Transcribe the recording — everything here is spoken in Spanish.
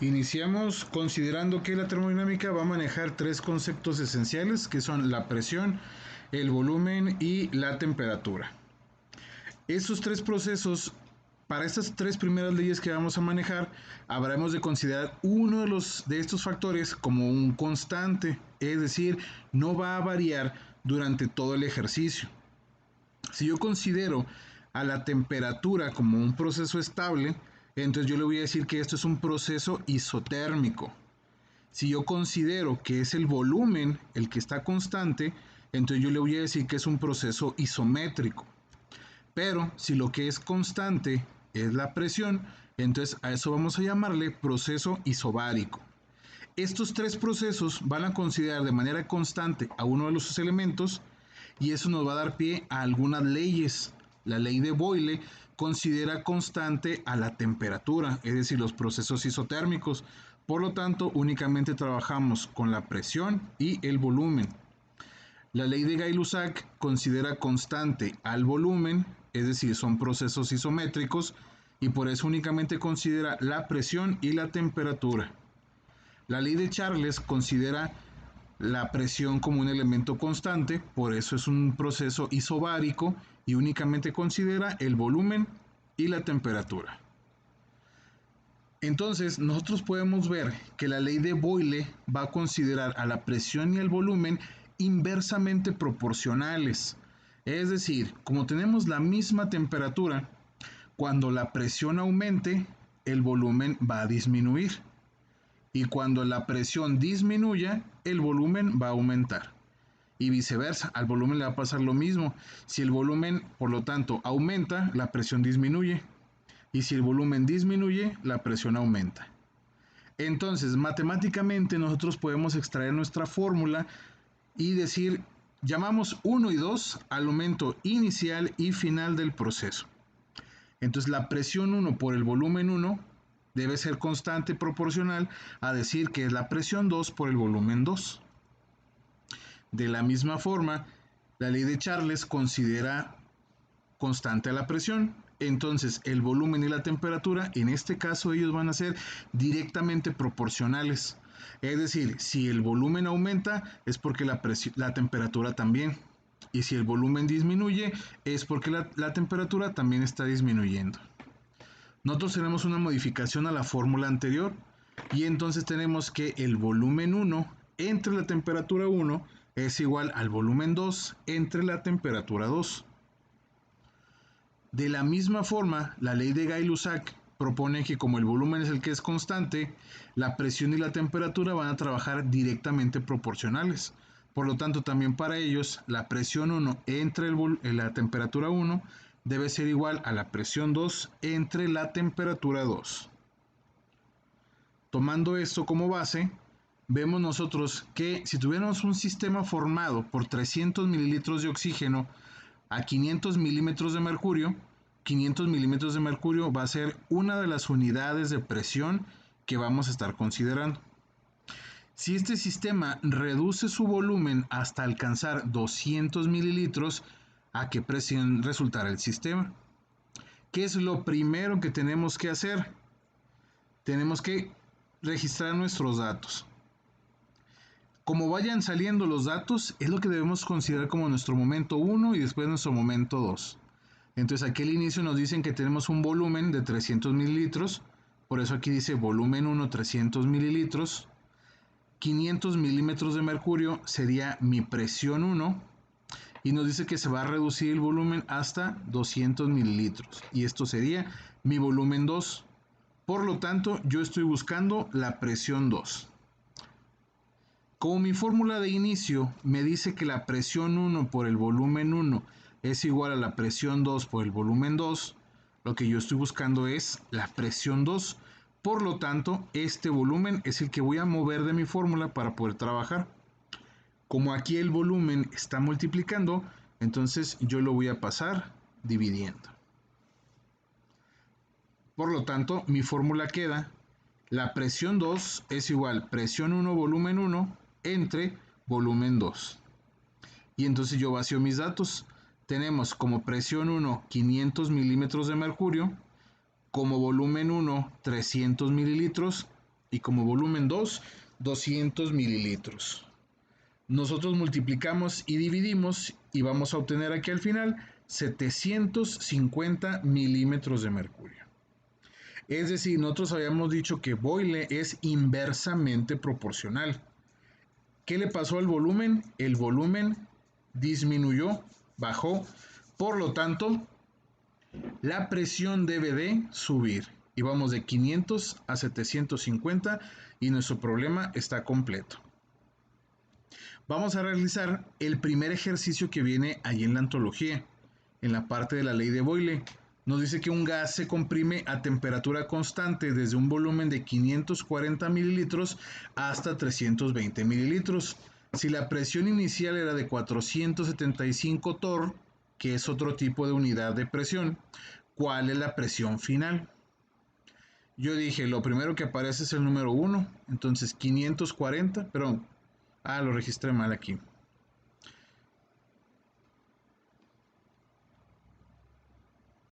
Iniciamos considerando que la termodinámica va a manejar tres conceptos esenciales que son la presión, el volumen y la temperatura. Estos tres procesos, para estas tres primeras leyes que vamos a manejar, habremos de considerar uno de estos factores como un constante, es decir, no va a variar durante todo el ejercicio. Si yo considero a la temperatura como un proceso estable, entonces yo le voy a decir que esto es un proceso isotérmico. Si yo considero que es el volumen el que está constante, entonces yo le voy a decir que es un proceso isométrico. Pero si lo que es constante es la presión, entonces a eso vamos a llamarle proceso isobárico. Estos tres procesos van a considerar de manera constante a uno de los elementos y eso nos va a dar pie a algunas leyes. La ley de Boyle considera constante a la temperatura, es decir, los procesos isotérmicos. Por lo tanto, únicamente trabajamos con la presión y el volumen. La ley de Gay-Lussac considera constante al volumen, es decir, son procesos isométricos, y por eso únicamente considera la presión y la temperatura. La ley de Charles considera la presión como un elemento constante, por eso es un proceso isobárico y únicamente considera el volumen y la temperatura. Entonces, nosotros podemos ver que la ley de Boyle va a considerar a la presión y al volumen inversamente proporcionales. Es decir, como tenemos la misma temperatura, cuando la presión aumente, el volumen va a disminuir. Y cuando la presión disminuya, el volumen va a aumentar. Y viceversa, al volumen le va a pasar lo mismo. Si el volumen, por lo tanto, aumenta, la presión disminuye. Y si el volumen disminuye, la presión aumenta. Entonces, matemáticamente nosotros podemos extraer nuestra fórmula y decir, llamamos 1 y 2 al aumento inicial y final del proceso. Entonces, la presión 1 por el volumen 1 debe ser constante proporcional a decir que es la presión 2 por el volumen 2. De la misma forma, la ley de Charles considera constante a la presión, entonces el volumen y la temperatura, en este caso ellos van a ser directamente proporcionales. Es decir, si el volumen aumenta es porque la temperatura también. Y si el volumen disminuye es porque la temperatura también está disminuyendo. Nosotros tenemos una modificación a la fórmula anterior y entonces tenemos que el volumen 1 entre la temperatura 1 es igual al volumen 2 entre la temperatura 2. De la misma forma, la ley de Gay-Lussac propone que como el volumen es el que es constante, la presión y la temperatura van a trabajar directamente proporcionales. Por lo tanto, también para ellos, la presión 1 entre la temperatura 1 debe ser igual a la presión 2 entre la temperatura 2. Tomando esto como base, vemos nosotros que si tuviéramos un sistema formado por 300 mililitros de oxígeno a 500 milímetros de mercurio, 500 milímetros de mercurio va a ser una de las unidades de presión que vamos a estar considerando. Si este sistema reduce su volumen hasta alcanzar 200 mililitros, ¿a qué presión resultará el sistema? ¿Qué es lo primero que tenemos que hacer? Tenemos que registrar nuestros datos. Como vayan saliendo los datos, es lo que debemos considerar como nuestro momento 1 y después nuestro momento 2. Entonces aquí al inicio nos dicen que tenemos un volumen de 300 mililitros, por eso aquí dice volumen 1 300 mililitros. 500 milímetros de mercurio sería mi presión 1 y nos dice que se va a reducir el volumen hasta 200 mililitros y esto sería mi volumen 2. Por lo tanto, yo estoy buscando la presión 2. Como mi fórmula de inicio me dice que la presión 1 por el volumen 1 es igual a la presión 2 por el volumen 2, lo que yo estoy buscando es la presión 2. Por lo tanto, este volumen es el que voy a mover de mi fórmula para poder trabajar. Como aquí el volumen está multiplicando, entonces yo lo voy a pasar dividiendo. Por lo tanto, mi fórmula queda, la presión 2 es igual presión 1 volumen 1 entre volumen 2. Y entonces yo vacío mis datos. Tenemos como presión 1 500 milímetros de mercurio, como volumen 1 300 mililitros y como volumen 2, 200 mililitros. Nosotros multiplicamos y dividimos y vamos a obtener aquí al final 750 milímetros de mercurio. Es decir, nosotros habíamos dicho que Boyle es inversamente proporcional. ¿Qué le pasó al volumen? El volumen disminuyó, bajó, por lo tanto, la presión debe de subir. Y vamos de 500 a 750 y nuestro problema está completo. Vamos a realizar el primer ejercicio que viene ahí en la antología, en la parte de la ley de Boyle. Nos dice que un gas se comprime a temperatura constante desde un volumen de 540 mililitros hasta 320 mililitros. Si la presión inicial era de 475 torr, que es otro tipo de unidad de presión, ¿cuál es la presión final? Yo dije, lo primero que aparece es el número 1, entonces 540, perdón, lo registré mal aquí.